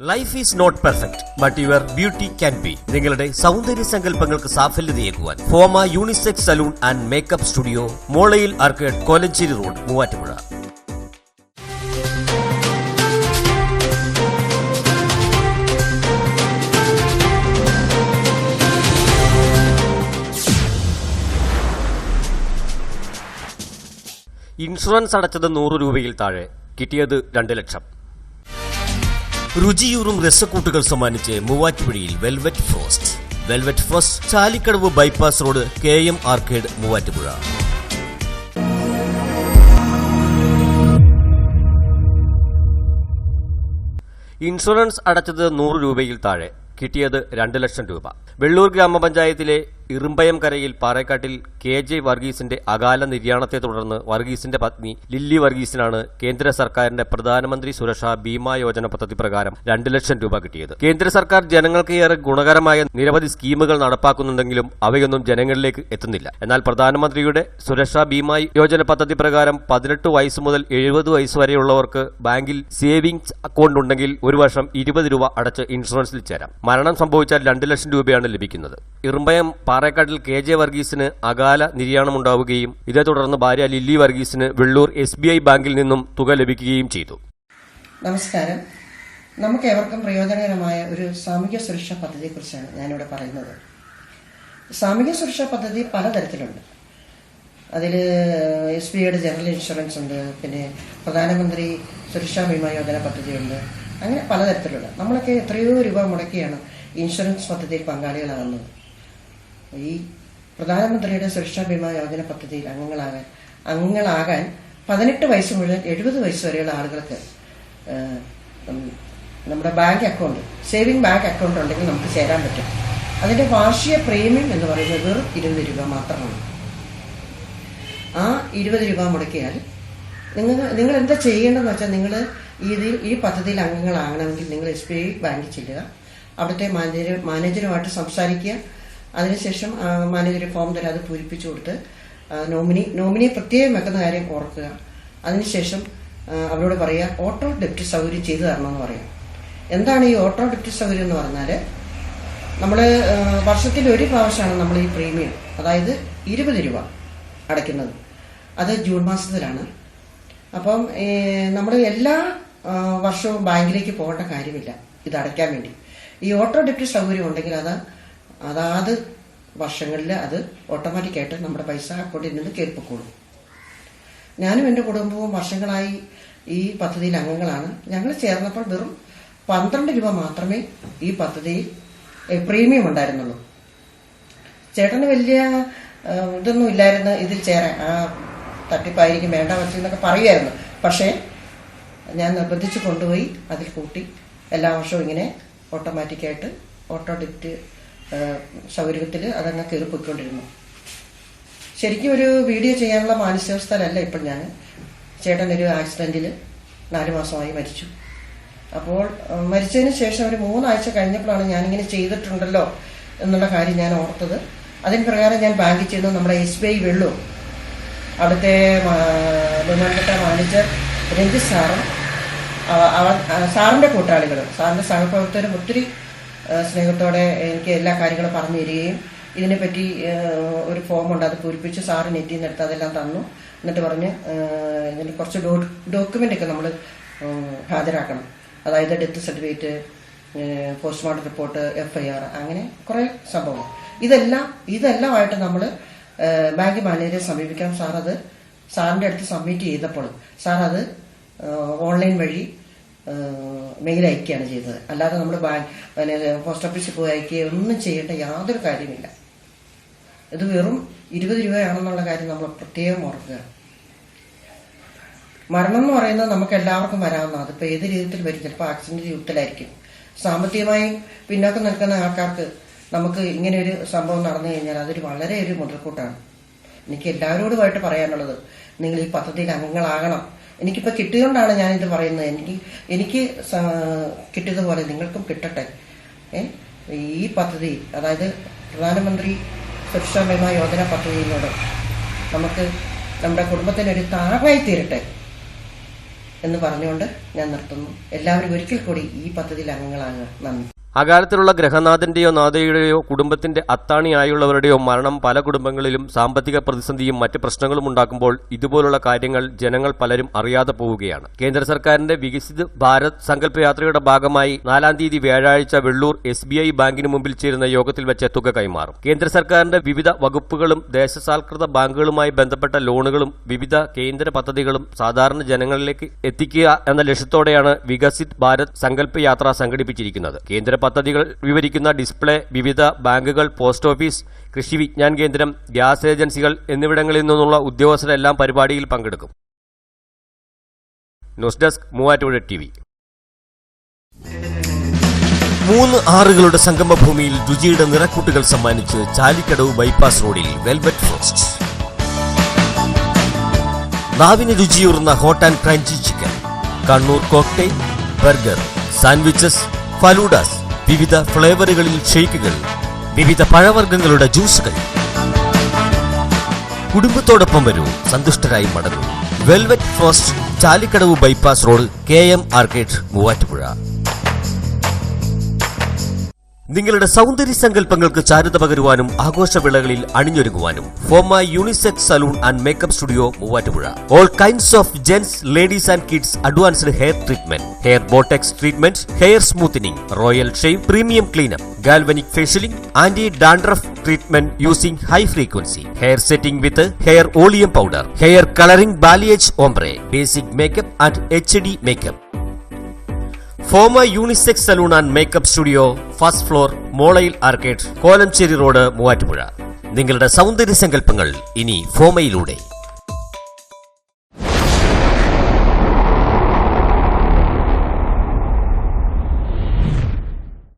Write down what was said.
Life is not perfect but your beauty can be. നിങ്ങളുടെ സൗന്ദര്യ സങ്കല്പങ്ങൾക്ക് സാഫല്യതയേകുവാൻ Foma unisex salon and makeup studio, Molayil arcade, Kolenchery road, Muvattupuzha. Insurance അടച്ചത് 100 രൂപയിൽ താഴെ, കിട്ടിയത് 2 ലക്ഷം. രുചിയൂറും രസക്കൂട്ടുകൾ സമ്മാനിച്ച് മൂവാറ്റുപുഴയിൽ velvet frost. Velvet frost, Chalikkadavu bypass road, KM arcade, Muvattupuzha. Insurance അടച്ചത് 100 രൂപയിൽ താഴെ, കിട്ടിയത് 2 ലക്ഷം രൂപ. വെള്ളൂർ ഗ്രാമപഞ്ചായത്തിലെ ഇറുമ്പയം കരയിൽ പാറേക്കാട്ടിൽ KJ വർഗീസിന്റെ അകാല നിര്യാണത്തെ തുടർന്ന് വർഗീസിന്റെ പത്നി ലില്ലി വർഗീസിനാണ് കേന്ദ്ര സർക്കാരിന്റെ പ്രധാനമന്ത്രി സുരക്ഷാ ബീമാ യോജന പദ്ധതി പ്രകാരം 2 ലക്ഷം രൂപ കിട്ടിയത്. കേന്ദ്ര സർക്കാർ ജനങ്ങൾക്ക് ഏറെ ഗുണകരമായ നിരവധി സ്കീമുകൾ നടപ്പാക്കുന്നുണ്ടെങ്കിലും അവയൊന്നും ജനങ്ങളിലേക്ക് എത്തുന്നില്ല. എന്നാൽ പ്രധാനമന്ത്രിയുടെ സുരക്ഷാ ബീമാ യോജന പദ്ധതി പ്രകാരം 18 വയസ്സ് മുതൽ 70 വയസ്സ് വരെയുള്ളവർക്ക് ബാങ്കിൽ സേവിംഗ്സ് അക്കൗണ്ട് ഉണ്ടെങ്കിൽ ഒരു വർഷം 20 രൂപ അടച്ച് ഇൻഷുറൻസിൽ ചേരാം. മരണം സംഭവിച്ചാൽ 2 ലക്ഷം രൂപയാണ് ലഭിക്കുന്നത്. ഇറുമ്പയം പാറേക്കാട്ടിൽ KJ വർഗീസിന് അകാല നിര്യാണമുണ്ടാവുകയും ഇതേ തുടർന്ന് ഭാര്യ ലില്ലി വർഗീസിന് വെള്ളൂർ SBI ബാങ്കിൽ നിന്നും തുക ലഭിക്കുകയും ചെയ്തു. നമസ്കാരം. നമുക്ക് ഏവർക്കും പ്രയോജനകരമായ ഒരു സാമൂഹ്യ സുരക്ഷാ പദ്ധതിയെക്കുറിച്ചാണ് ഞാനിവിടെ പറയുന്നത്. സാമൂഹ്യ സുരക്ഷാ പദ്ധതി പലതരത്തിലുണ്ട്. അതിൽ SBIയുടെ ജനറൽ ഇൻഷുറൻസ് ഉണ്ട്, പിന്നെ പ്രധാനമന്ത്രി സുരക്ഷാ ബീമാ യോജന പദ്ധതിയുണ്ട്. അങ്ങനെ പലതരത്തിലുള്ള നമ്മളൊക്കെ എത്രയോ രൂപ മുടക്കിയാണ് ഇൻഷുറൻസ് പദ്ധതിയിൽ പങ്കാളികളാകുന്നത്. ഈ പ്രധാനമന്ത്രിയുടെ സുരക്ഷാ ബീമാ യോജന പദ്ധതിയിൽ അംഗങ്ങളാകാൻ 18 വയസ്സ് മുതൽ 70 വയസ്സ് വരെയുള്ള ആളുകൾക്ക് നമ്മുടെ bank account, saving bank account ഉണ്ടെങ്കിൽ നമുക്ക് ചേരാൻ പറ്റും. അതിന്റെ വാർഷിക പ്രീമിയം എന്ന് പറയുന്നത് വെറും 20 രൂപ മാത്രമാണ്. ആ 20 രൂപ മുടക്കിയാൽ നിങ്ങൾ എന്താ ചെയ്യേണ്ടതെന്ന് വെച്ചാൽ, നിങ്ങൾ ഈ പദ്ധതിയിൽ അംഗങ്ങളാകണമെങ്കിൽ നിങ്ങൾ SBI ബാങ്കിൽ ചെല്ലുക, അവിടുത്തെ മാനേജരുമായിട്ട് സംസാരിക്കുക. അതിനുശേഷം മാനേജർ ഫോം തരാം, അത് പൂരിപ്പിച്ചു കൊടുത്ത് നോമിനിയെ പ്രത്യേകം വെക്കുന്ന കാര്യം ഓർക്കുക. അതിനുശേഷം അവരോട് പറയുക ഓട്ടോ ഡെപ്റ്റ് സൗകര്യം ചെയ്തു തരണമെന്ന് പറയാം. എന്താണ് ഈ ഓട്ടോ ഡെപ്റ്റ് സൗകര്യം എന്ന് പറഞ്ഞാൽ, നമ്മൾ വർഷത്തിൽ ഒരു പ്രാവശ്യമാണ് നമ്മൾ ഈ പ്രീമിയം, അതായത് 20 രൂപ അടയ്ക്കുന്നത്. അത് ജൂൺ മാസത്തിലാണ്. അപ്പം നമ്മൾ എല്ലാ വർഷവും ബാങ്കിലേക്ക് പോകേണ്ട കാര്യമില്ല ഇത് അടയ്ക്കാൻ വേണ്ടി. ഈ ഓട്ടോ ഡെപ്റ്റ് സൗകര്യം ഉണ്ടെങ്കിൽ അതാത് വർഷങ്ങളിൽ അത് ഓട്ടോമാറ്റിക്കായിട്ട് നമ്മുടെ പൈസ അക്കൗണ്ടിൽ നിന്ന് കയറിപ്പോക്കോളും. ഞാനും എൻ്റെ കുടുംബവും വർഷങ്ങളായി ഈ പദ്ധതിയിൽ അംഗങ്ങളാണ്. ഞങ്ങൾ ചേർന്നപ്പോൾ വെറും 12 രൂപ മാത്രമേ ഈ പദ്ധതിയിൽ പ്രീമിയം ഉണ്ടായിരുന്നുള്ളൂ. ചേട്ടന് വലിയ ഇതൊന്നും ഇല്ലായിരുന്നു ഇതിൽ ചേരാൻ. തട്ടിപ്പായിരിക്കും, വേണ്ട വച്ചെന്നൊക്കെ പറയുമായിരുന്നു. പക്ഷേ ഞാൻ നിർബന്ധിച്ച് കൊണ്ടുപോയി അതിൽ കൂട്ടി എല്ലാ വർഷവും ഇങ്ങനെ ഓട്ടോമാറ്റിക്കായിട്ട് ഓട്ടോ ഡെപ്റ്റ് സൗകര്യത്തിൽ അതങ്ങ് കയറിപ്പോയിക്കൊണ്ടിരുന്നു. ശരിക്കും ഒരു വീഡിയോ ചെയ്യാനുള്ള മാനസികാവസ്ഥയിലല്ല ഇപ്പോൾ ഞാൻ. ചേട്ടനൊരു ആക്സിഡന്റിൽ 4 മാസമായി മരിച്ചു. അപ്പോൾ മരിച്ചതിന് ശേഷം ഒരു 3 ആഴ്ച കഴിഞ്ഞപ്പോഴാണ് ഞാനിങ്ങനെ ചെയ്തിട്ടുണ്ടല്ലോ എന്നുള്ള കാര്യം ഞാൻ ഓർത്തത്. അതിന് പ്രകാരം ഞാൻ ബാങ്കിൽ ചെന്നു. നമ്മുടെ SBI വെള്ളൂർ അവിടുത്തെ ബഹുമാനപ്പെട്ട മാനേജർ രഞ്ജിത്ത് സാറും സാറിന്റെ കൂട്ടാളികളും സാറിന്റെ സഹപ്രവർത്തകരും ഒത്തിരി സ്നേഹത്തോടെ എനിക്ക് എല്ലാ കാര്യങ്ങളും പറഞ്ഞു തരികയും ഇതിനെപ്പറ്റി ഒരു ഫോമുണ്ട്, അത് പൂരിപ്പിച്ച് സാറ് നെറ്റിൽ നിന്ന് എടുത്ത് അതെല്ലാം തന്നു. എന്നിട്ട് പറഞ്ഞ് ഇതിന് കുറച്ച് ഡോക്യുമെന്റ് ഒക്കെ നമ്മൾ ഹാജരാക്കണം. അതായത് death certificate, postmortem report, FIR, അങ്ങനെ കുറെ സംഭവം. ഇതെല്ലാമായിട്ട് നമ്മൾ ബാങ്ക് മാനേജറെ സമീപിക്കാം. സാറിന്റെ അടുത്ത് സബ്മിറ്റ് ചെയ്തപ്പോൾ സാർ അത് ഓൺലൈൻ വഴി മെയിൽ അയക്കുകയാണ് ചെയ്തത്. അല്ലാതെ നമ്മൾ പോസ്റ്റ് ഓഫീസിൽ പോയി അയക്കുക ഒന്നും ചെയ്യേണ്ട യാതൊരു കാര്യമില്ല. ഇത് വെറും 20 രൂപയാണെന്നുള്ള കാര്യം നമ്മൾ പ്രത്യേകം ഓർക്കുക. മരണം എന്ന് പറയുന്നത് നമുക്ക് എല്ലാവർക്കും വരാവുന്നതാണ്. അതിപ്പോൾ ഏത് രീതിയിൽ വരും. ചിലപ്പോൾ ആക്സിഡന്റ് ജീവിതത്തിലായിരിക്കും. സാമ്പത്തികമായി പിന്നോക്കം നിൽക്കുന്ന ആൾക്കാർക്ക് നമുക്ക് ഇങ്ങനെ ഒരു സംഭവം നടന്നു കഴിഞ്ഞാൽ അതൊരു വളരെ ഒരു മുതൽക്കൂട്ടാണ്. എനിക്ക് എല്ലാവരോടുമായിട്ട് പറയാനുള്ളത്, നിങ്ങൾ ഈ പദ്ധതിയിൽ അംഗങ്ങളാകണം. എനിക്കിപ്പോൾ കിട്ടിയതുകൊണ്ടാണ് ഞാനിത് പറയുന്നത്. എനിക്ക് കിട്ടിയതുപോലെ നിങ്ങൾക്കും കിട്ടട്ടെ. ഈ പദ്ധതി, അതായത് പ്രധാനമന്ത്രി സുരക്ഷാ ബീമാ യോജന പദ്ധതിയിലൂടെ നമുക്ക് നമ്മുടെ കുടുംബത്തിനൊരു താങ്ങായി തീരട്ടെ. എന്ന് പറഞ്ഞുകൊണ്ട് ഞാൻ നിർത്തുന്നു. എല്ലാവരും ഒരിക്കൽ കൂടി ഈ പദ്ധതിയിൽ അംഗങ്ങളാകുക. നന്ദി. അകാലത്തിലുള്ള ഗ്രഹനാഥന്റെയോ നാഥയുടെയോ കുടുംബത്തിന്റെ അത്താണിയായുള്ളവരുടെയോ മരണം പല കുടുംബങ്ങളിലും സാമ്പത്തിക പ്രതിസന്ധിയും മറ്റ് പ്രശ്നങ്ങളും ഉണ്ടാക്കുമ്പോൾ ഇതുപോലുള്ള കാര്യങ്ങൾ ജനങ്ങൾ പലരും അറിയാതെ പോവുകയാണ്. കേന്ദ്ര സർക്കാരിന്റെ വികസിത് ഭാരത് സങ്കല്പയാത്രയുടെ ഭാഗമായി 4-ാം തീയതി വ്യാഴാഴ്ച വെള്ളൂർ SBI ബാങ്കിന് മുമ്പിൽ ചേരുന്ന യോഗത്തിൽ വെച്ച് തുക കൈമാറും. കേന്ദ്ര സർക്കാരിന്റെ വിവിധ വകുപ്പുകളും ദേശസാൽകൃത ബാങ്കുകളുമായി ബന്ധപ്പെട്ട ലോണുകളും വിവിധ കേന്ദ്ര പദ്ധതികളും സാധാരണ ജനങ്ങളിലേക്ക് എത്തിക്കുക എന്ന ലക്ഷ്യത്തോടെയാണ് വികസിത് ഭാരത് സങ്കല്പയാത്ര സംഘടിപ്പിച്ചിരിക്കുന്നത്. കേന്ദ്ര പദ്ധതികൾ വിവരിക്കുന്ന ഡിസ്പ്ലേ വിവിധ ബാങ്കുകൾ, പോസ്റ്റ് ഓഫീസ്, കൃഷി വിജ്ഞാൻ കേന്ദ്രം, ഗ്യാസ് ഏജൻസികൾ എന്നിവിടങ്ങളിൽ നിന്നുള്ള ഉദ്യോഗസ്ഥരെല്ലാം പരിപാടിയിൽ പങ്കെടുക്കും. News desk Muvattupuzha TV. 3 ആറുകളുടെ സംഗമഭൂമിയിൽ രുചിയുടെ നിറക്കൂട്ടുകൾ സമ്മാനിച്ച് ചാലിക്കടവ് ബൈപ്പാസ് റോഡിൽ വെൽവെറ്റ് ഫ്രോസ്റ്റ്. നാവിന് രുചിയൂർന്ന hot and crunchy chicken, Kannur cocktail, burger, sandwiches, faloodas, വിവിധ ഫ്ലേവറുകളിൽ ഷേക്കുകൾ, വിവിധ പഴവർഗ്ഗങ്ങളുടെ ജ്യൂസുകൾ. കുടുംബത്തോടൊപ്പം വരൂ, സന്തുഷ്ടരായി മടങ്ങൂ. Velvet frost, Chalikkadavu bypass road, KM arcade, Muvattupuzha. നിങ്ങളുടെ സൗന്ദര്യ സങ്കല്പങ്ങൾക്ക് ചാരുത പകരുവാനും ആഘോഷവേളകളിൽ അണിഞ്ഞൊരുങ്ങുവാനും Foma unisex salon and makeup studio, Muvattupuzha. All kinds of gents, ladies and kids advanced hair treatment, hair botox treatment, hair smoothening, royal shave, premium cleanup, galvanic facialing, anti dandruff treatment using high frequency, hair setting with hair volume powder, hair colouring, balayage ombre, basic makeup and HD makeup. Foma unisex salon and makeup studio, first floor, Molayil arcade, Kolenchery road, Muvattupuzha. നിങ്ങളുടെ സൗന്ദര്യ സങ്കല്പങ്ങൾ ഇനി ഫോമയിലൂടെ.